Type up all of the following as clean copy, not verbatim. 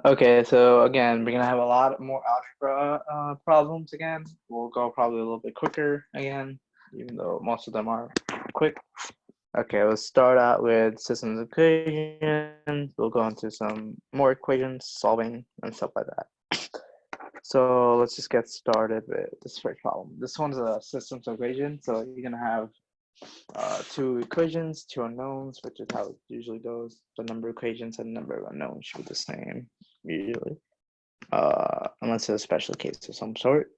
Okay, so again, we're gonna have a lot more algebra problems again. We'll go probably a little bit quicker again, even though most of them are quick. Okay, let's start out with systems equations. We'll go into some more equations, solving, and stuff like that. So let's just get started with this first problem. This one's a systems equation, so you're gonna have two equations, two unknowns, which is how it usually goes. The number of equations and the number of unknowns should be the same, usually. Unless it's a special case of some sort.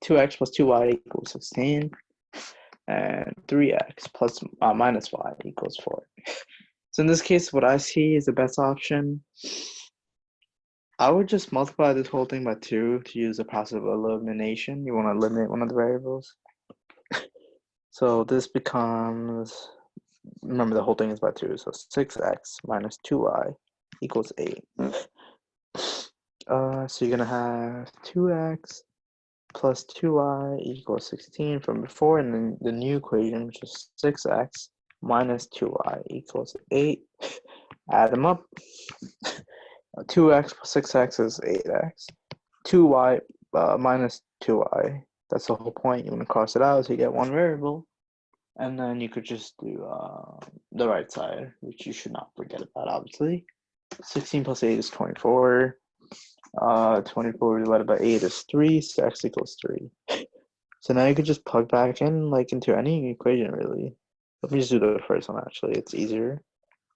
2x plus 2y equals 16, and 3x plus minus y equals 4. So in this case, what I see is the best option. I would just multiply this whole thing by 2 to use the process of elimination. You want to eliminate one of the variables. So this becomes, remember the whole thing is by 2, so 6x minus 2y equals 8. So you're going to have 2x plus 2y equals 16 from before, and then the new equation, which is 6x minus 2y equals 8. Add them up. 2x plus 6x is 8x. 2y minus 2y, that's the whole point. You want to cross it out so you get one variable. And then you could just do the right side, which you should not forget about, obviously. 16 plus 8 is 24. 24 divided by 8 is 3, so x equals 3. So now you could just plug back in like into any equation, really. Let me just do the first one, actually. It's easier.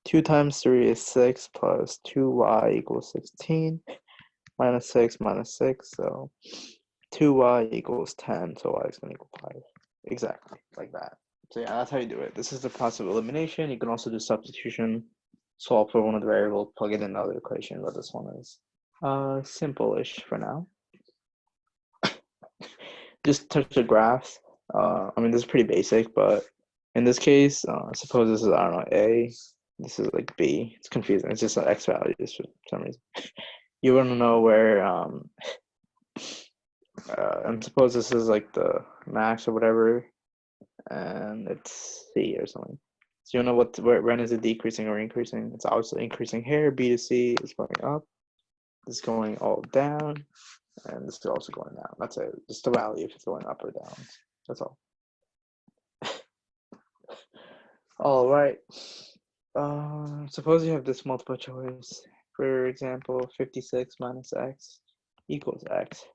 2 times 3 is 6 plus 2y equals 16. Minus 6 minus 6, so 2y equals 10, so y is going to equal 5. Exactly, like that. So yeah, that's how you do it. This is the process of elimination. You can also do substitution, solve for one of the variables, plug it in another equation, but this one is simple-ish for now. Just touch the graphs. I mean, this is pretty basic, but in this case, suppose this is, I don't know, A. This is like B. It's confusing. It's just an X values for some reason. You want to know where, and suppose this is like the max or whatever, and it's C or something. So you know when is it decreasing or increasing? It's obviously increasing here. B to C is going up. This is going all down, and this is also going down. That's it. Just the value if it's going up or down. That's all. All right. Suppose you have this multiple choice. For example, 56 minus x equals x.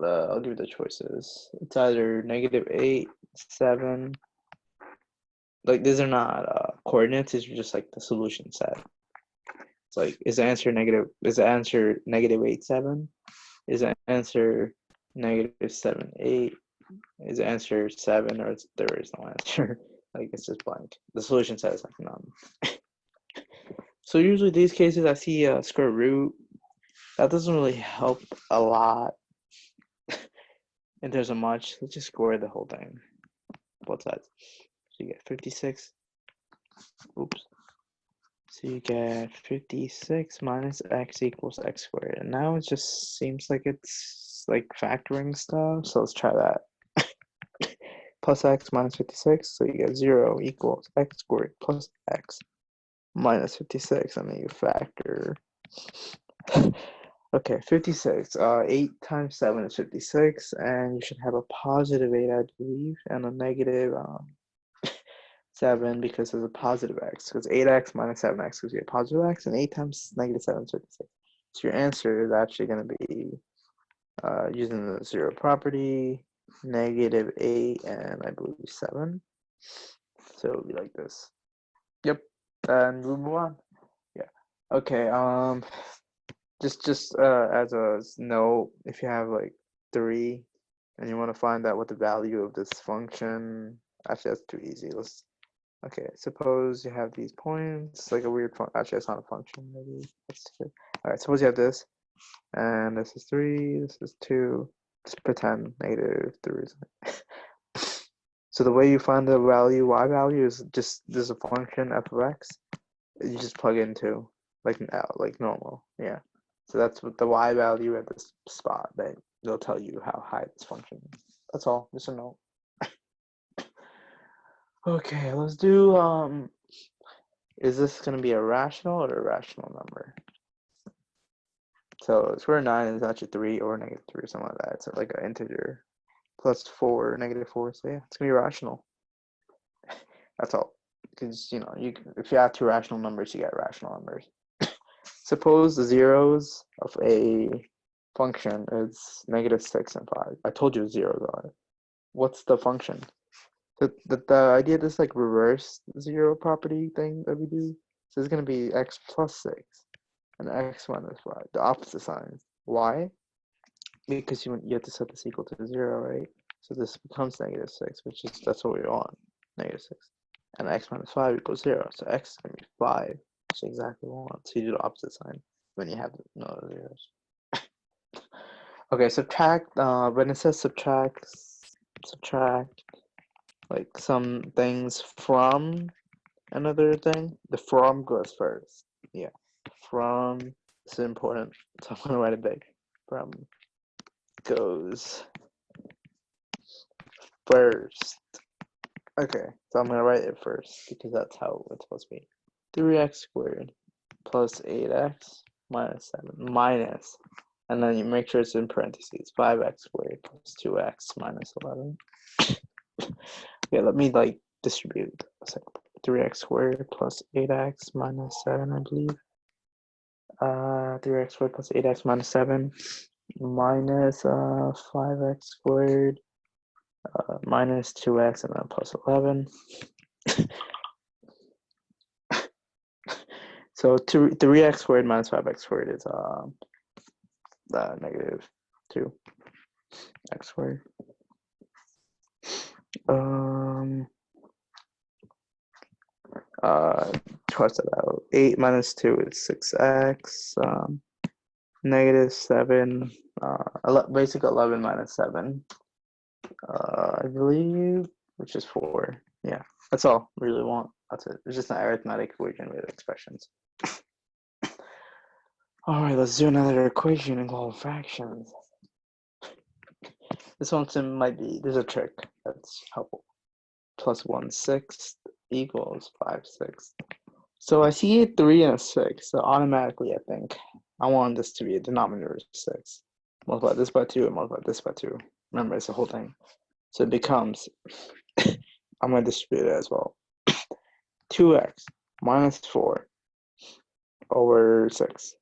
I'll give you the choices. It's either -8, 7. Like these are not coordinates. These are just like the solution set. It's like, is the answer negative? Is the answer -8, 7? Is the answer -7, 8? Is the answer 7, or there is no answer? Like it's just blank. The solution set is like none. So usually these cases, I see a square root. That doesn't really help a lot. And there's a much. Let's just square the whole thing, both sides. So you get 56. Oops. So you get 56 minus x equals x squared. And now it just seems like it's like factoring stuff. So let's try that. Plus x minus 56. So you get 0 equals x squared plus x minus 56. And then you factor. Okay, 56. 8 times 7 is 56. And you should have a positive 8, I believe, and a negative 7 because there's a positive x. Because 8x minus 7x gives you a positive x, and 8 times negative 7 is 56. So your answer is actually going to be using the zero property, -8 and I believe 7. So it'll be like this. Yep. And we'll move on. Yeah. Okay. Just as a note, if you have like 3 and you want to find out what the value of this function, actually that's too easy. Okay, suppose you have these points, like a weird function. Actually, it's not a function, maybe. All right, suppose you have this, and this is 3, this is 2. Just pretend -3 is. So the way you find the value, y value, is just, there's a function f of x. You just plug into, like normal, yeah. So that's what the y value at this spot, that they'll tell you how high this function is. That's all, just a note. Okay, let's do, is this going to be a rational or irrational number? So square root of 9 is actually 3 or negative 3 or something like that. It's like an integer. Plus 4, negative 4. So yeah, it's gonna be rational. That's all. Because you know, if you have two rational numbers, you get rational numbers. Suppose the zeros of a function is negative 6 and 5. I told you zeros are. What's the function? The idea of this like reverse zero property thing that we do. So it's gonna be x plus 6 and x minus 5. The opposite signs. Why? Because you have to set this equal to 0, right? So this becomes negative 6, which is that's what we want. Negative 6. And x minus 5 equals 0. So x is gonna be 5, which is exactly what we want. So you do the opposite sign when you have no zeros. Okay, subtract, when it says subtract like some things from another thing, the from goes first. Yeah, from, this is important, so I'm gonna write it big. From goes first. Okay, so I'm gonna write it first because that's how it's supposed to be. 3x squared plus 8x minus 7 minus, and then you make sure it's in parentheses, 5x squared plus 2x minus 11. Yeah, let me like distribute. So 3x squared plus 8x minus 7, I believe. 3x squared plus 8x minus 7 minus 5x squared minus 2x and then plus 11. So 3x squared minus 5x squared is negative 2x squared. Cross that out. 8 minus 2 is 6x. Negative 7. Basically 11 minus 7. I believe, which is 4. Yeah, that's all we really want. That's it. It's just an arithmetic equation with expressions. All right, let's do another equation involving fractions. This one might be, there's a trick that's helpful. Plus 1/6 equals 5/6. So I see a 3 and a 6, so automatically I think I want this to be a denominator of 6. Multiply this by 2 and multiply this by 2. Remember, it's the whole thing. So it becomes, I'm going to distribute it as well. 2x minus 4 over 6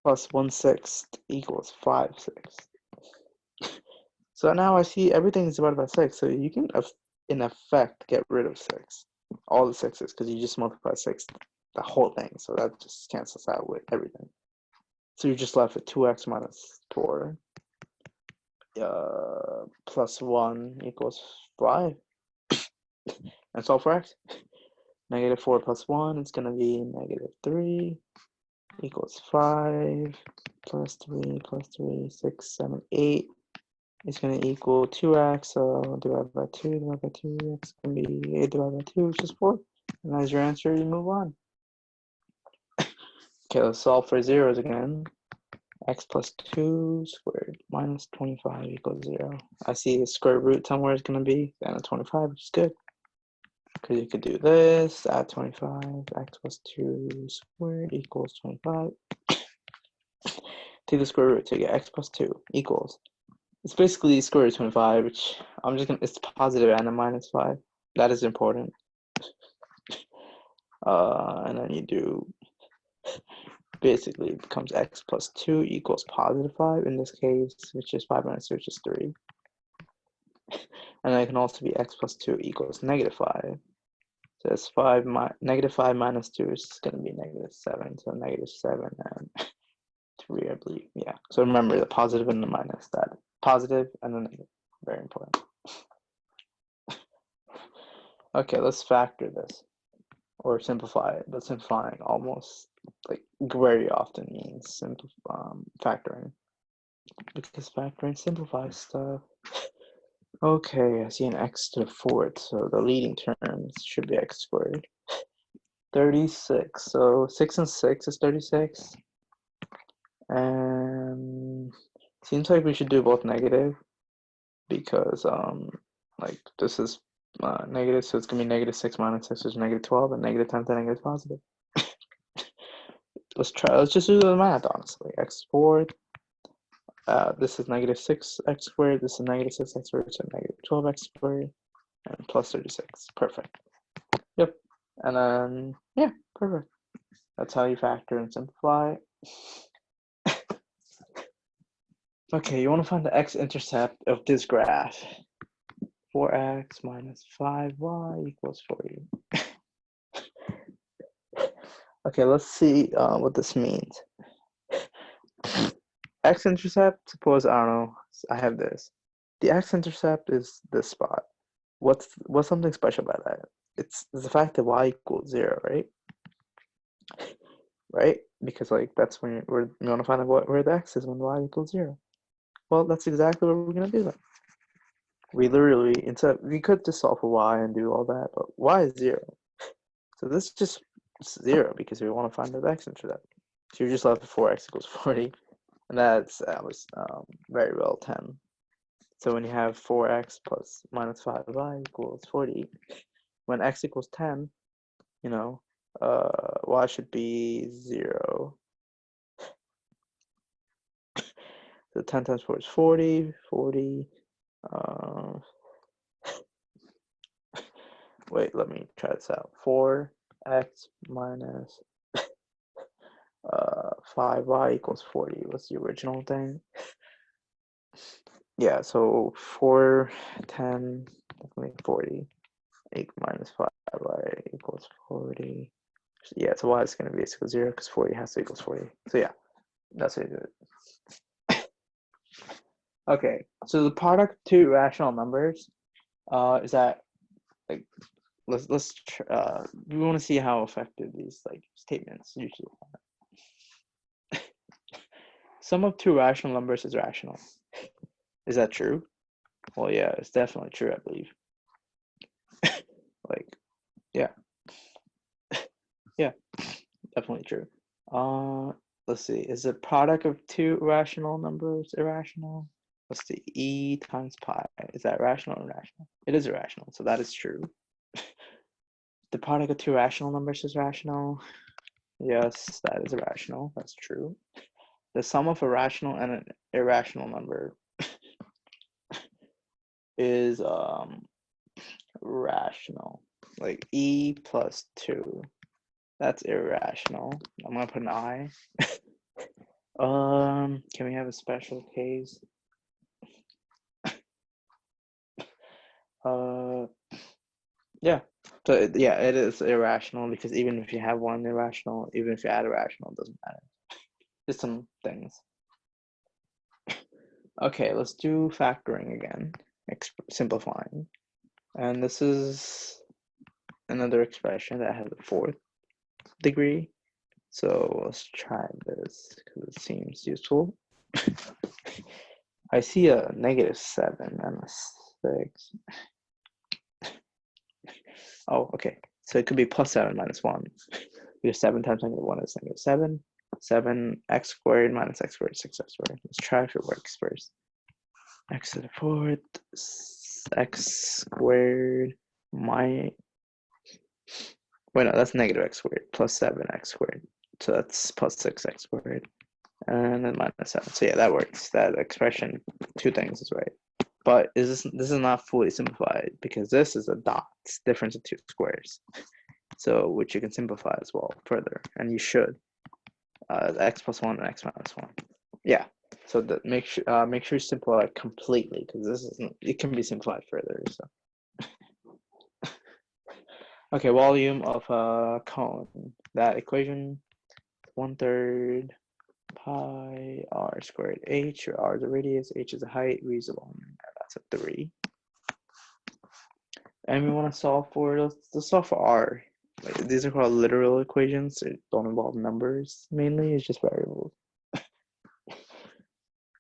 plus 1/6 equals 5/6. So now I see everything is divided by 6. So you can, in effect, get rid of 6. All the 6's, because you just multiply 6, the whole thing. So that just cancels out with everything. So you're just left with 2x minus 4 plus 1 equals 5. And solve for x. Negative 4 plus 1 is going to be negative 3 equals 5 plus 3 plus 3, 6, 7, 8 is going to equal 2x. So divided by 2, divided by 2, x is going to be 8 divided by 2, which is 4. And as your answer, you move on. Okay, let's solve for zeros again. X plus 2 squared minus 25 equals 0. I see the square root somewhere is going to be down to 25, which is good. Because you could do this, add 25, x plus 2 squared equals 25. Take the square root to get x plus 2 equals. It's basically square root of 25, which I'm just going to, it's positive and a minus 5. That is important. And then you do, basically it becomes x plus 2 equals positive 5 in this case, which is 5 minus 2, which is 3. And then it can also be x plus 2 equals negative 5. So it's negative 5 minus 2 is going to be negative 7. So negative 7 and 3, I believe. Yeah. So remember the positive and the minus, that positive and the negative. Very important. Okay, let's factor this or simplify it. But simplifying almost like very often means factoring, because factoring simplifies stuff. Okay, I see an x to the 4th, so the leading terms should be x squared. 36, so 6 and 6 is 36. And seems like we should do both negative, because like this is negative, so it's gonna be negative 6 minus 6 is negative 12, and negative 10 to negative positive. let's just do the math, honestly. X squared, this is negative 6x squared, this is negative 6x squared, so negative 12x squared, and plus 36. Perfect. Yep. And then, yeah, perfect. That's how you factor and simplify. Okay, you want to find the x-intercept of this graph. 4x minus 5y equals 40. Okay, let's see what this means. X-intercept, suppose, I don't know, I have this. The x-intercept is this spot. What's something special about that? It's the fact that y equals 0, right? Right? Because like that's when you want to find out where the x is when y equals 0. Well, that's exactly what we're gonna do then. We literally, we could just solve for y and do all that, but y is 0. So this is just 0 because we want to find the x-intercept. So you're just left with 4x equals 40, and that was very well 10. So when you have 4x plus minus 5y equals 40, when x equals 10, you know, y should be 0. So 10 times 4 is 40, 40. Wait, let me try this out. 4x minus 5y equals 40. What's the original thing? Yeah, so 4, 10, definitely 40. 8 minus 5y equals 40. Yeah, so y is going to be equal to 0 because 40 has to equals 40. So yeah, that's how you do it. Okay, so the product of two rational numbers is that, like, let's we want to see how effective these like statements usually are. Sum of two rational numbers is rational. Is that true? Well, yeah, it's definitely true, I believe. Like, yeah. Yeah, definitely true. Let's see. Is the product of two rational numbers irrational? Let's see. E times pi. Is that rational or irrational? It is irrational, so that is true. The product of two rational numbers is rational. Yes, that is irrational. That's true. The sum of a rational and an irrational number is rational. Like e plus 2. That's irrational. I'm gonna put an I. Can we have a special case? Yeah. So yeah, it is irrational because even if you have one irrational, even if you add irrational, it doesn't matter. Just some things. Okay, let's do factoring again, simplifying. And this is another expression that has a fourth degree. So let's try this because it seems useful. I see a -7 and a 6. Oh, okay. So it could be +7 minus 1. Because 7 times -1 is -7. 7x squared minus x squared is 6x squared. Let's try if it works first. X to the fourth, x squared my. Wait, no, that's -x squared plus 7x squared. So that's plus 6x squared. And then -7. So yeah, that works. That expression, two things is right. But this is not fully simplified because this is a dot. It's difference of two squares. So which you can simplify as well further, and you should. X plus 1 and x minus 1. Yeah. So that make sure you simplify it completely because this is it can be simplified further. So. Okay, volume of a cone. That equation, 1/3 pi r squared h, where r is the radius, h is the height, v is the volume, and that's a 3. And we want to solve for, let's solve for r. Like, these are called literal equations. They don't involve numbers mainly, it's just variables.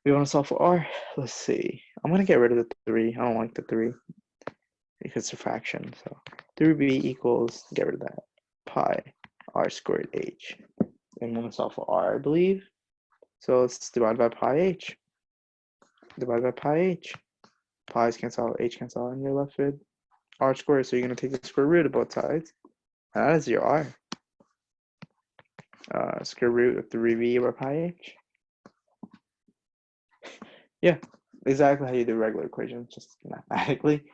We want to solve for r. Let's see. I'm going to get rid of the 3. I don't like the 3 because it's a fraction. So 3b equals, get rid of that, pi r squared h. And I'm going to solve for r, I believe. So let's divide by pi h. Divide by pi h. Pi's cancel out, h cancel out, and you're left with r squared. So you're going to take the square root of both sides. And that is your r. square root of 3b over pi h. Yeah, exactly how you do regular equations, just mathematically.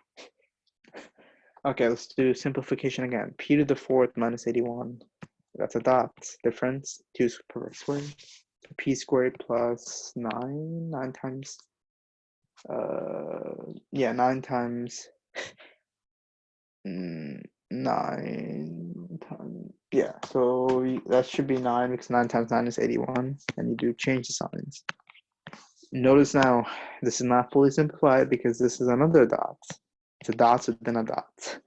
Okay, let's do simplification again. P to the fourth minus 81. That's a dot difference, 2 squared. P squared plus 9 times, 9 times, 9 times, yeah, so that should be 9 because 9 times 9 is 81, and you do change the signs. Notice now, this is not fully simplified because this is another dot. It's a dot within a dot.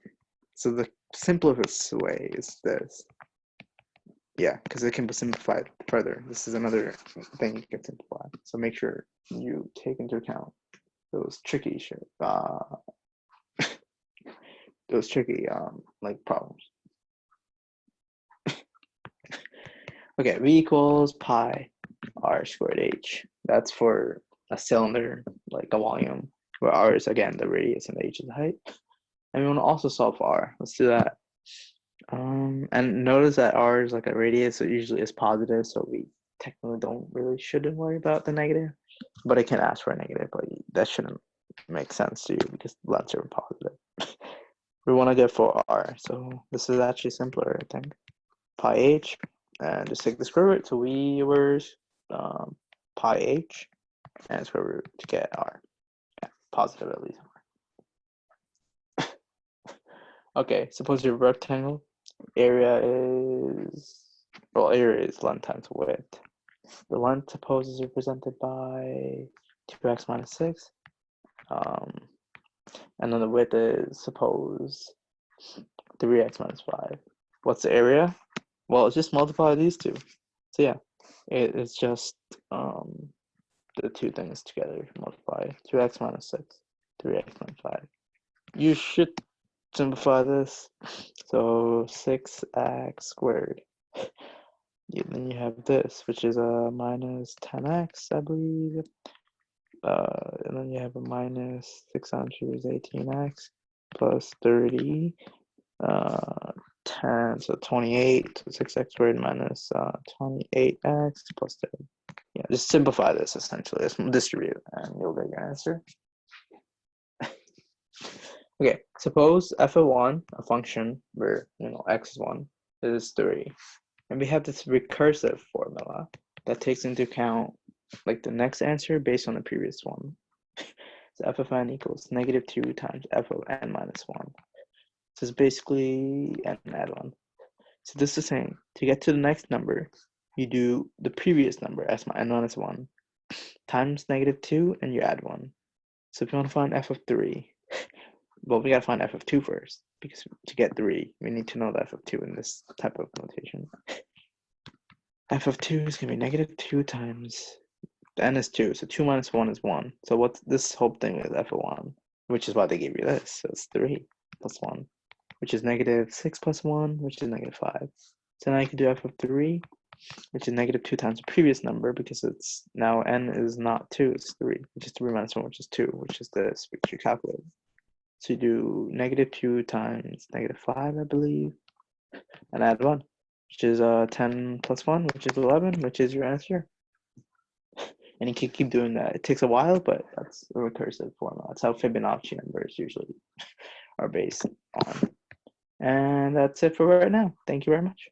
So the simplest way is this. Yeah, because it can be simplified further. This is another thing you can simplify. So make sure you take into account those tricky shit, those tricky like problems. Okay, V equals pi r squared h. That's for a cylinder, like a volume, where r is again the radius and h is the height. And we want to also solve for r. Let's do that. And notice that r is like a radius, so it usually is positive, so we technically shouldn't worry about the negative, but it can ask for a negative, but that shouldn't make sense to you because the lengths are positive. We want to get for r, so this is actually simpler, I think. Pi h, and just take the square root, so we were pi h and square root to get r. Yeah, positive at least. Okay, suppose your rectangle area is length times width. The length, suppose, is represented by 2x minus 6. And then the width is, suppose, 3x minus 5. What's the area? Well, just multiply these two. So yeah, it's just the two things together. Multiply 2x minus 6, 3x minus 5. You should simplify this. So 6x squared. Then you have this, which is a minus 10x, I believe. And then you have a minus 600 is 18x plus 30, 10, so 28, so 6x squared minus 28x plus 30. Yeah, just simplify this essentially. Just distribute, and you'll get your answer. Okay, suppose f of 1, a function where x is 1, is 3. And we have this recursive formula that takes into account like the next answer based on the previous one. So f of n equals -2 times f of n minus 1. So it's basically n add 1. So this is saying to get to the next number, you do the previous number, n minus 1, times -2, and you add 1. So if you want to find f of 3, well, we got to find f of 2 first, because to get 3, we need to know the f of 2 in this type of notation. F of 2 is going to be -2 times, n is 2, so 2 minus 1 is 1. So what's this whole thing is f of 1, which is why they gave you this. So it's 3 plus 1, which is -6 plus 1, which is -5. So now you can do f of 3, which is -2 times the previous number, because it's now n is not 2, it's 3, which is 3 minus 1, which is 2, which is this, which you calculate. So you do -2 times -5, I believe, and add 1, which is 10 plus 1, which is 11, which is your answer. And you can keep doing that. It takes a while, but that's a recursive formula. That's how Fibonacci numbers usually are based on. And that's it for right now. Thank you very much.